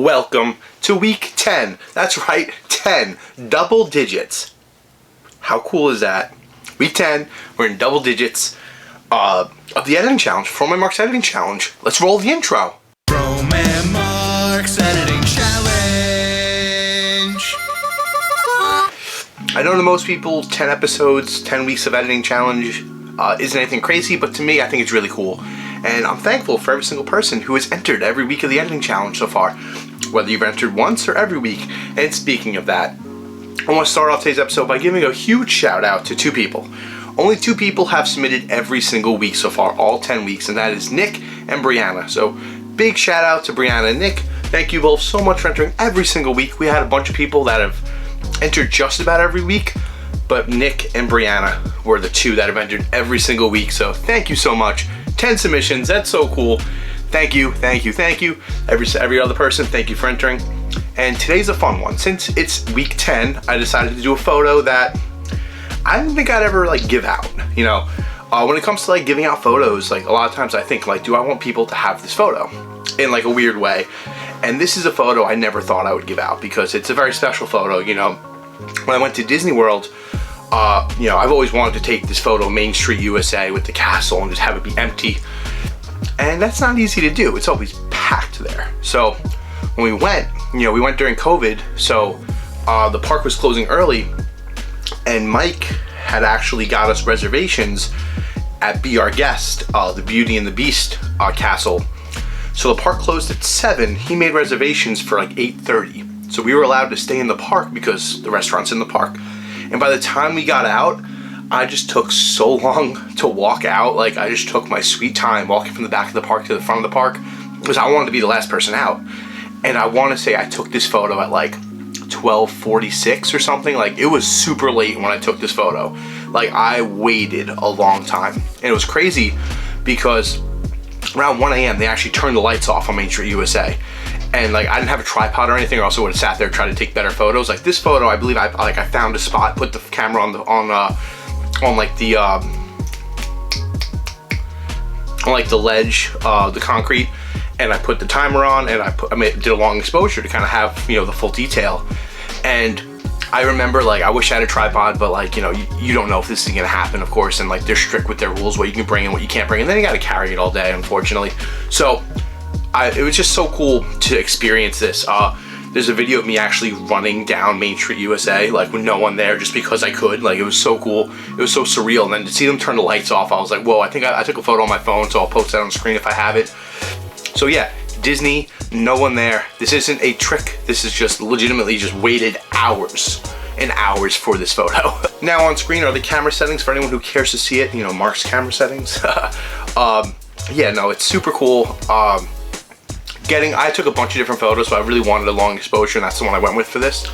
welcome to week 10. That's right, 10. Double digits. How cool is that? Week 10, we're in double digits of the editing challenge, FroManMark's editing challenge. Let's roll the intro. FroManMark's editing challenge. I know to most people, 10 episodes, 10 weeks of editing challenge isn't anything crazy, but to me, I think it's really cool. And I'm thankful for every single person who has entered every week of the editing challenge so far, whether you've entered once or every week. And speaking of that, I want to start off today's episode by giving a huge shout out to 2 people. Only 2 people have submitted every single week so far, all 10 weeks, and that is Nick and Brianna. So big shout out to Brianna and Nick. Thank you both so much for entering every single week. We had a bunch of people that have entered just about every week, but Nick and Brianna were the 2 that have entered every single week. So thank you so much. 10 submissions, that's so cool. Thank you, thank you, thank you. Every other person, thank you for entering. And today's a fun one. Since it's week 10, I decided to do a photo that I didn't think I'd ever give out. You know, when it comes to giving out photos, a lot of times I think do I want people to have this photo in a weird way? And this is a photo I never thought I would give out because it's a very special photo. You know, when I went to Disney World, you know, I've always wanted to take this photo, Main Street, USA, with the castle and just have it be empty. And that's not easy to do. It's always packed there. So when we went, you know, we went during COVID, so the park was closing early, and Mike had actually got us reservations at Be Our Guest, the Beauty and the Beast castle. So the park closed at 7. He made reservations for 8:30. So we were allowed to stay in the park because the restaurant's in the park. And by the time we got out, I just took so long to walk out. I just took my sweet time walking from the back of the park to the front of the park because I wanted to be the last person out. And I want to say I took this photo at 12:46 or something. It was super late when I took this photo. I waited a long time. And it was crazy because around 1 a.m. they actually turned the lights off on Main Street, USA. And I didn't have a tripod or anything, or else I would have sat there trying to take better photos. This photo, I believe I found a spot, put the camera on the ledge, the concrete, and I put the timer on, and I did a long exposure to kind of have, you know, the full detail. And I remember I wish I had a tripod, but you know, you don't know if this is gonna happen, of course, and they're strict with their rules, what you can bring and what you can't bring, and then you got to carry it all day, unfortunately. So it was just so cool to experience this. There's a video of me actually running down Main Street, USA, with no one there, just because I could. It was so cool. It was so surreal. And then to see them turn the lights off, I was like, whoa, I think I took a photo on my phone, so I'll post that on the screen if I have it. So yeah, Disney, no one there. This isn't a trick. This is just legitimately just waited hours and hours for this photo. Now on screen are the camera settings for anyone who cares to see it. You know, Mark's camera settings. Yeah, no, it's super cool. I took a bunch of different photos, so I really wanted a long exposure, and that's the one I went with for this.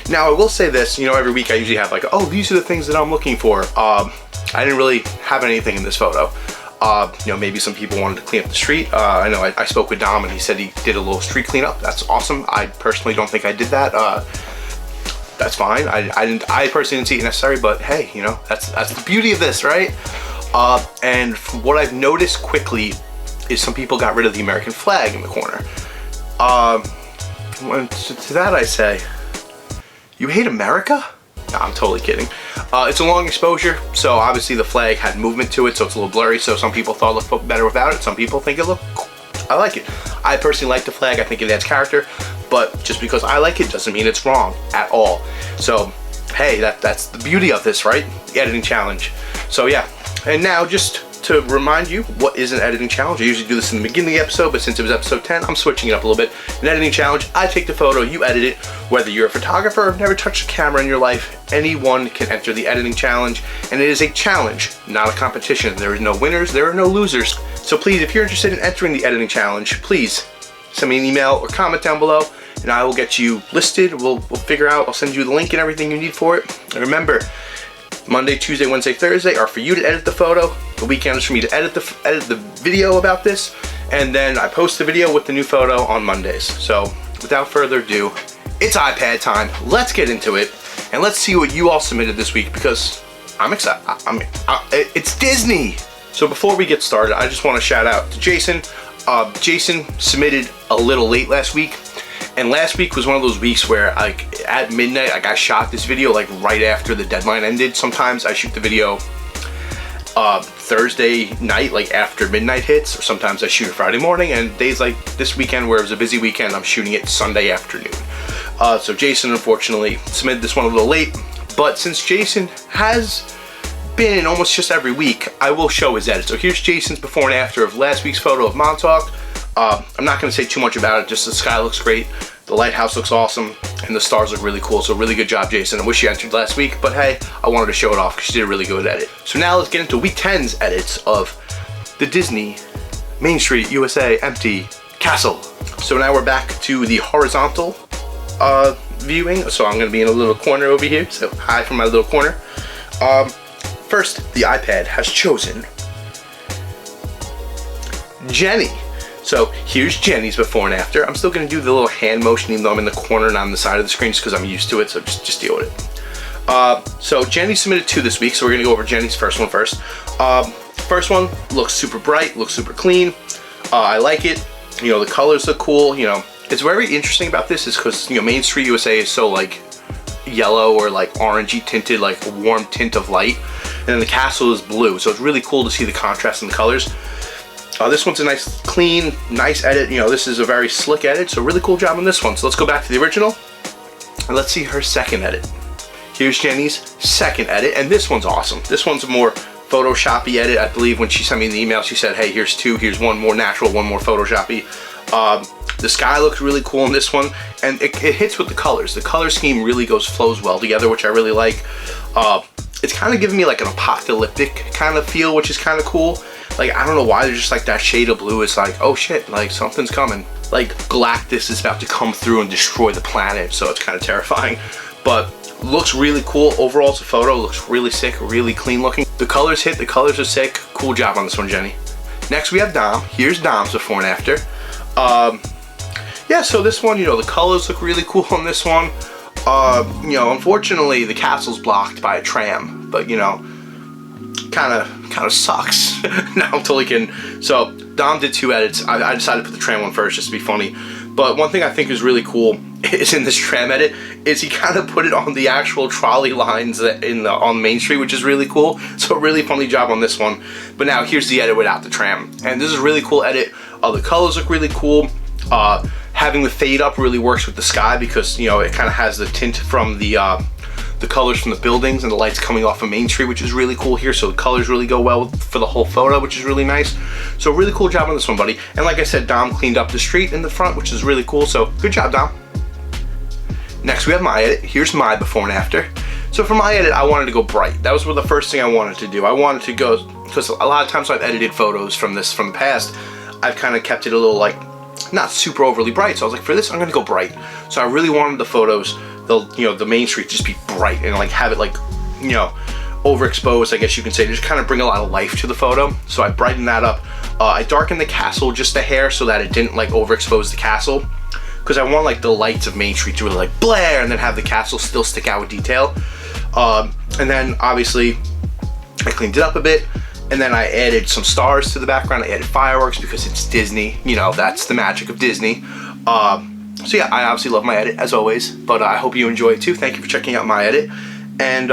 Now, I will say this, you know, every week I usually have oh, these are the things that I'm looking for. I didn't really have anything in this photo. You know, maybe some people wanted to clean up the street. I know I spoke with Dom, and he said he did a little street cleanup. That's awesome. I personally don't think I did that. That's fine. I personally didn't see it necessary, but hey, you know, that's the beauty of this, right? And from what I've noticed quickly is some people got rid of the American flag in the corner. To that I say, you hate America? No, I'm totally kidding. It's a long exposure, so obviously the flag had movement to it, so it's a little blurry, so some people thought it looked better without it, some people think it looked cool. I like it. I personally like the flag. I think it adds character, but just because I like it doesn't mean it's wrong at all. So hey, that's the beauty of this, right? The editing challenge. So yeah, and now just to remind you, what is an editing challenge? I usually do this in the beginning of the episode, but since it was episode 10, I'm switching it up a little bit. An editing challenge, I take the photo, you edit it. Whether you're a photographer or have never touched a camera in your life, anyone can enter the editing challenge, and it is a challenge, not a competition. There are no winners, there are no losers. So please, if you're interested in entering the editing challenge, please send me an email or comment down below, and I will get you listed. We'll figure out, I'll send you the link and everything you need for it. And remember, Monday, Tuesday, Wednesday, Thursday are for you to edit the photo. The weekend is for me to edit the video about this, and then I post the video with the new photo on Mondays. So without further ado, it's iPad time. Let's get into it, and let's see what you all submitted this week, because I'm excited. It's Disney. So before we get started, I just want to shout out to Jason. Jason submitted a little late last week, And last week was one of those weeks where like at midnight, like I shot this video like right after the deadline ended. Sometimes I shoot the video Thursday night, like after midnight hits, or sometimes I shoot it Friday morning, and days like this weekend where it was a busy weekend, I'm shooting it Sunday afternoon. So Jason unfortunately submitted this one a little late, but since Jason has been in almost just every week, I will show his edit. So here's Jason's before and after of last week's photo of Montauk. I'm not going to say too much about it, just the sky looks great, the lighthouse looks awesome, and the stars look really cool. So really good job, Jason. I wish you entered last week, but hey, I wanted to show it off because you did a really good edit. So now let's get into week 10's edits of the Disney Main Street USA empty castle. So now we're back to the horizontal viewing. So I'm going to be in a little corner over here. So hi from my little corner. First, the iPad has chosen Jenny. So here's Jenny's before and after. I'm still gonna do the little hand motion even though I'm in the corner and on the side of the screen just because I'm used to it, so just deal with it. So Jenny submitted 2 this week, so we're gonna go over Jenny's first one first. First one looks super bright, looks super clean. I like it. You know, the colors look cool. You know, it's very interesting about this is because, you know, Main Street USA is so like yellow or like orangey tinted, like a warm tint of light. And then the castle is blue, so it's really cool to see the contrast in the colors. This one's a nice, clean, nice edit. You know, this is a very slick edit, so really cool job on this one. So let's go back to the original, and let's see her second edit. Here's Jenny's second edit, and this one's awesome. This one's a more Photoshoppy edit. I believe when she sent me the email, she said, hey, here's 2, here's one more natural, one more Photoshoppy. The sky looks really cool in this one, and it hits with the colors. The color scheme really flows well together, which I really like. It's kind of giving me like an apocalyptic kind of feel, which is kind of cool. Like, I don't know why, there's just like that shade of blue. It's like, oh shit, like something's coming. Like Galactus is about to come through and destroy the planet, so it's kind of terrifying. But looks really cool. Overall, it's a photo, looks really sick, really clean looking. The colors hit, the colors are sick. Cool job on this one, Jenny. Next we have Dom. Here's Dom's before and after. Yeah, so this one, you know, the colors look really cool on this one. You know, unfortunately the castle's blocked by a tram, but you know, kind of sucks. No, I'm totally kidding. So Dom did 2 edits. I decided to put the tram one first just to be funny. But one thing I think is really cool is in this tram edit is he kind of put it on the actual trolley lines on Main Street, which is really cool. So really funny job on this one. But now here's the edit without the tram, and this is a really cool edit. The colors look really cool. Having the fade up really works with the sky because, you know, it kind of has the tint from the colors from the buildings and the lights coming off of Main Street, which is really cool here. So the colors really go well for the whole photo, which is really nice. So really cool job on this one, buddy. And like I said, Dom cleaned up the street in the front, which is really cool. So good job, Dom. Next we have my edit. Here's my before and after. So for my edit, I wanted to go bright. That was the first thing I wanted to do. I wanted to go, because a lot of times I've edited photos from the past, I've kind of kept it a little like, not super overly bright. So I was like, for this, I'm gonna go bright. So I really wanted the photos, the Main Street just be bright and like have it like, you know, overexposed, I guess you can say, just kind of bring a lot of life to the photo. So I brightened that up. I darkened the castle just a hair so that it didn't like overexpose the castle, because I want like the lights of Main Street to really like blare and then have the castle still stick out with detail. And then obviously I cleaned it up a bit. And then I added some stars to the background. I added fireworks because it's Disney. You know, that's the magic of Disney. So yeah, I obviously love my edit as always, but I hope you enjoy it too. Thank you for checking out my edit. And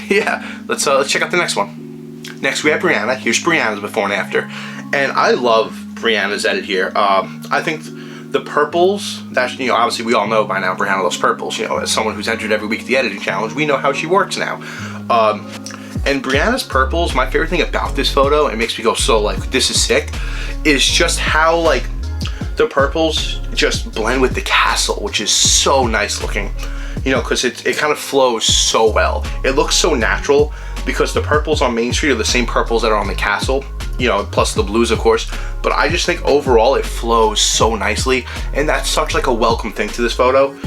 yeah, let's check out the next one. Next we have Brianna. Here's Brianna's before and after. And I love Brianna's edit here. I think the purples, that, you know, obviously we all know by now Brianna loves purples. You know, as someone who's entered every week the editing challenge, we know how she works now. And Brianna's purples, my favorite thing about this photo, and it makes me go so like, this is sick, is just how like the purples just blend with the castle, which is so nice looking. You know, because it kind of flows so well. It looks so natural because the purples on Main Street are the same purples that are on the castle, you know, plus the blues of course. But I just think overall it flows so nicely, and that's such like a welcome thing to this photo.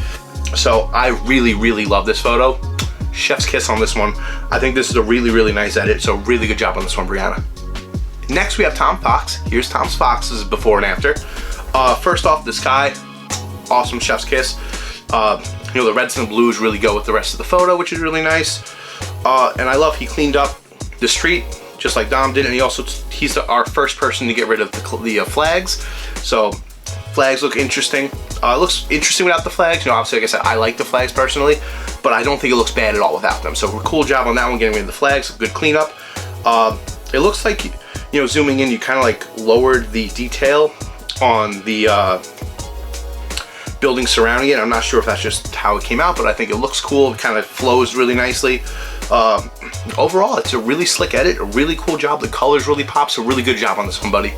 So I really, really love this photo. Chef's kiss on this one. I think this is a really, really nice edit, so really good job on this one, Brianna. Next we have Tom Fox. Here's Tom Fox's before and after. First off, the sky, awesome chef's kiss. You know, the reds and the blues really go with the rest of the photo, which is really nice. And I love he cleaned up the street just like Dom did, and he's our first person to get rid of the flags. So flags look interesting. It looks interesting without the flags. You know, obviously, like I said, I like the flags personally, but I don't think it looks bad at all without them. So cool job on that one, getting rid of the flags, good cleanup. It looks like, you know, zooming in, you kind of like lowered the detail on the building surrounding it. I'm not sure if that's just how it came out, but I think it looks cool. It kind of flows really nicely. Overall, it's a really slick edit, a really cool job. The colors really pop, so really good job on this one, buddy.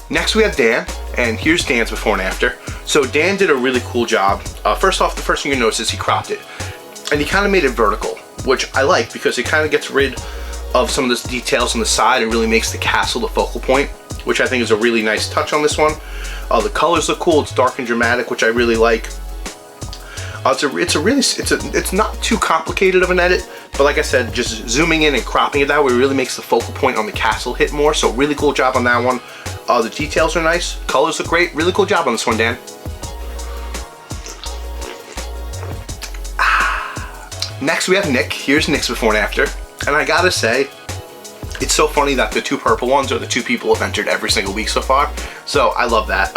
Next we have Dan, and here's Dan's before and after. So Dan did a really cool job. First off, the first thing you notice is he cropped it. And he kind of made it vertical, which I like because it kind of gets rid of some of the details on the side and really makes the castle the focal point, which I think is a really nice touch on this one. The colors look cool. It's dark and dramatic, which I really like. It's not too complicated of an edit, but like I said, just zooming in and cropping it that way really makes the focal point on the castle hit more. So really cool job on that one. The details are nice. Colors look great. Really cool job on this one, Dan. Next we have Nick. Here's Nick's before and after. And I gotta say, it's so funny that the two purple ones are the two people who have entered every single week so far. So I love that.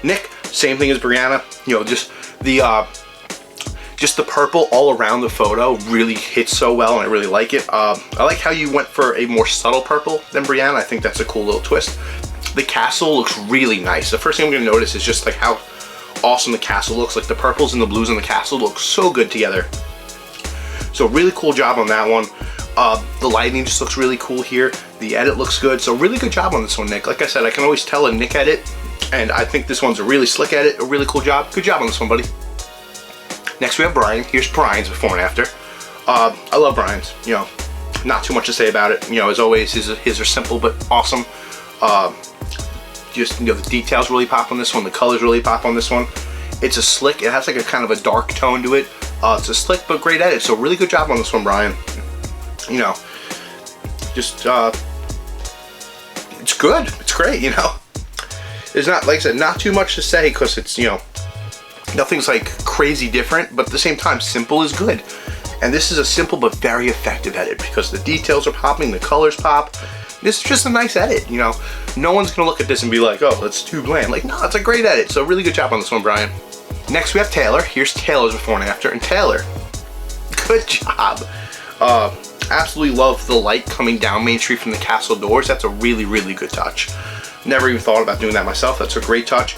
Nick, same thing as Brianna. You know, just the purple all around the photo really hits so well, and I really like it. I like how you went for a more subtle purple than Brianna. I think that's a cool little twist. The castle looks really nice. The first thing I'm gonna notice is just like how awesome the castle looks. Like the purples and the blues in the castle look so good together. So really cool job on that one. The lighting just looks really cool here. The edit looks good. So really good job on this one, Nick. Like I said, I can always tell a Nick edit, and I think this one's a really slick edit, a really cool job. Good job on this one, buddy. Next we have Brian. Here's Brian's before and after. I love Brian's. You know, not too much to say about it. You know, as always, his are simple but awesome. Just, you know, the details really pop on this one. The colors really pop on this one. It's a slick. It has like a kind of a dark tone to it. It's a slick but great edit. So really good job on this one, Brian. You know, just it's good. It's great. You know, there's not, like I said, not too much to say because it's, you know, nothing's like crazy different, but at the same time, simple is good. And this is a simple but very effective edit because the details are popping, the colors pop. This is just a nice edit, you know. No one's gonna look at this and be like, oh, that's too bland. Like, no, it's a great edit. So really good job on this one, Brian. Next we have Taylor. Here's Taylor's before and after. And Taylor, good job. Absolutely love the light coming down Main Street from the castle doors. That's a really, really good touch. Never even thought about doing that myself. That's a great touch.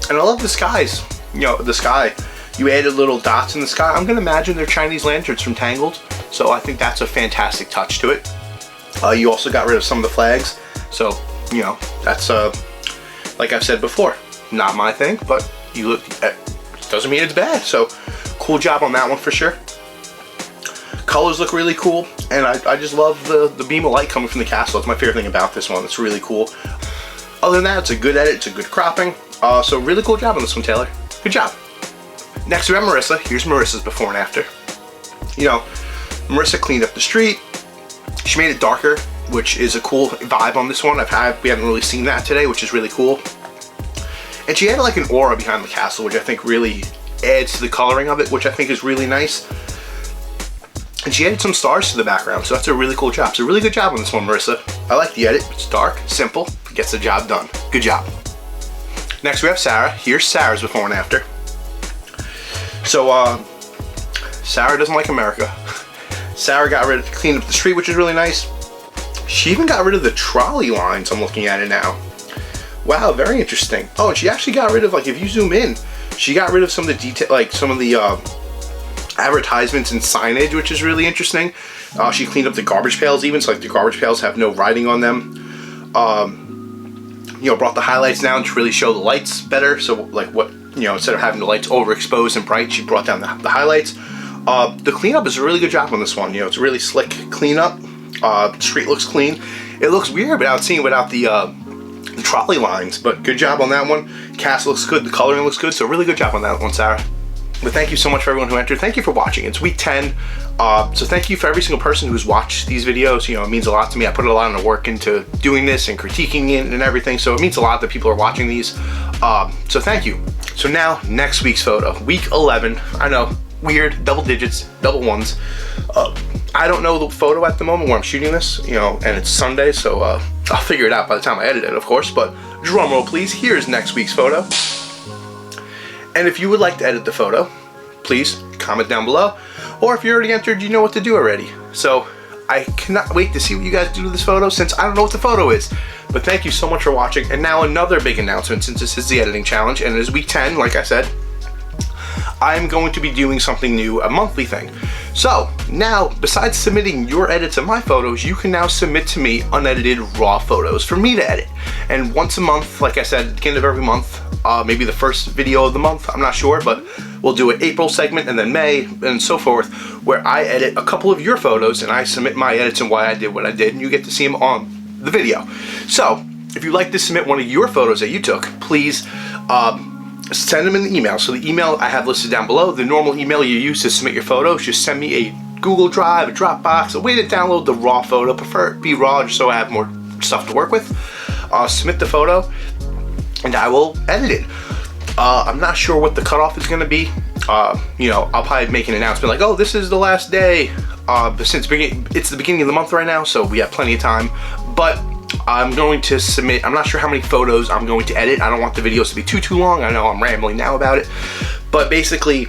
And I love the skies. You know, the sky. You added little dots in the sky. I'm gonna imagine they're Chinese lanterns from Tangled. So I think that's a fantastic touch to it. You also got rid of some of the flags. So, you know, that's, like I've said before, not my thing, but you look, doesn't mean it's bad. So cool job on that one for sure. Colors look really cool, and I just love the beam of light coming from the castle. It's my favorite thing about this one. It's really cool. Other than that, it's a good edit. It's a good cropping. So really cool job on this one, Taylor. Good job. Next we have Marissa. Here's Marissa's before and after. You know, Marissa cleaned up the street. She made it darker, which is a cool vibe on this one. We haven't really seen that today, which is really cool. And she added like an aura behind the castle, which I think really adds to the coloring of it, which I think is really nice. And she added some stars to the background, so that's a really cool job. So really good job on this one, Marissa. I like the edit. It's dark, simple, gets the job done. Good job. Next we have Sarah. Here's Sarah's before and after. So Sarah doesn't like America. Sarah cleaned up the street, which is really nice. She even got rid of the trolley lines. I'm looking at it now. Wow, very interesting. Oh, and she actually got rid of, like, if you zoom in, she got rid of some of the detail, like some of the advertisements and signage, which is really interesting. She cleaned up the garbage pails even, so like the garbage pails have no writing on them. You know, brought the highlights down to really show the lights better. So like what, you know, instead of having the lights overexposed and bright, she brought down the highlights. The cleanup is a really good job on this one. You know, it's a really slick cleanup. The street looks clean. It looks weird without the trolley lines, but good job on that one. Castle looks good. The coloring looks good. So really good job on that one, Sarah. But thank you so much for everyone who entered. Thank you for watching. It's week 10. So thank you for every single person who's watched these videos. You know, it means a lot to me. I put a lot of work into doing this and critiquing it and everything. So it means a lot that people are watching these. So thank you. So now, next week's photo. Week 11. I know, weird, double digits, double ones. I don't know the photo at the moment where I'm shooting this, you know, and it's Sunday, so I'll figure it out by the time I edit it, of course. But drum roll, please. Here's next week's photo. And if you would like to edit the photo, please comment down below. Or if you're already entered, you know what to do already. So I cannot wait to see what you guys do to this photo, since I don't know what the photo is. But thank you so much for watching. And now another big announcement, since this is the editing challenge and it is week 10, like I said, I'm going to be doing something new, a monthly thing. So now, besides submitting your edits of my photos, you can now submit to me unedited raw photos for me to edit. And once a month, like I said, at the beginning of every month, maybe the first video of the month, I'm not sure, but we'll do an April segment and then May and so forth, where I edit a couple of your photos and I submit my edits and why I did what I did, and you get to see them on the video. So if you'd like to submit one of your photos that you took, please send them in the email. So the email I have listed down below, the normal email you use to submit your photos, just send me a Google Drive, a Dropbox, a way to download the raw photo, prefer it be raw just so I have more stuff to work with. Submit the photo and I will edit it. I'm not sure what the cutoff is going to be. You know, I'll probably make an announcement like, oh, this is the last day. But since it's the beginning of the month right now, so we have plenty of time. But I'm going to submit, I'm not sure how many photos I'm going to edit. I don't want the videos to be too long. I know I'm rambling now about it. But basically,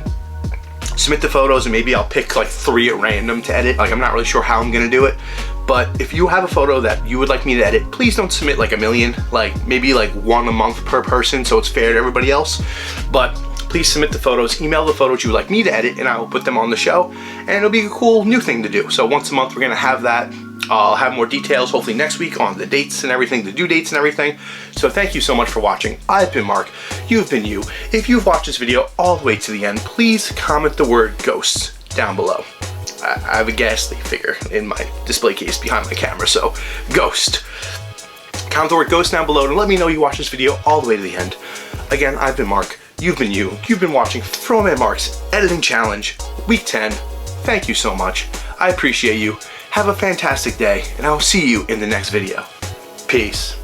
submit the photos and maybe I'll pick like 3 at random to edit. Like, I'm not really sure how I'm going to do it. But if you have a photo that you would like me to edit, please don't submit like a million. Like, maybe like 1 a month per person so it's fair to everybody else. But please submit the photos, email the photos you would like me to edit, and I will put them on the show. And it'll be a cool new thing to do. So once a month we're going to have that. I'll have more details hopefully next week on the dates and everything, the due dates and everything. So thank you so much for watching. I've been Mark. You've been you. If you've watched this video all the way to the end, please comment the word ghosts down below. I have a ghastly figure in my display case behind my camera, so ghost. Comment the word ghost down below and let me know you watched this video all the way to the end. Again, I've been Mark. You've been you. You've been watching FroManMark's Editing Challenge, Week 10. Thank you so much. I appreciate you. Have a fantastic day, and I will see you in the next video. Peace.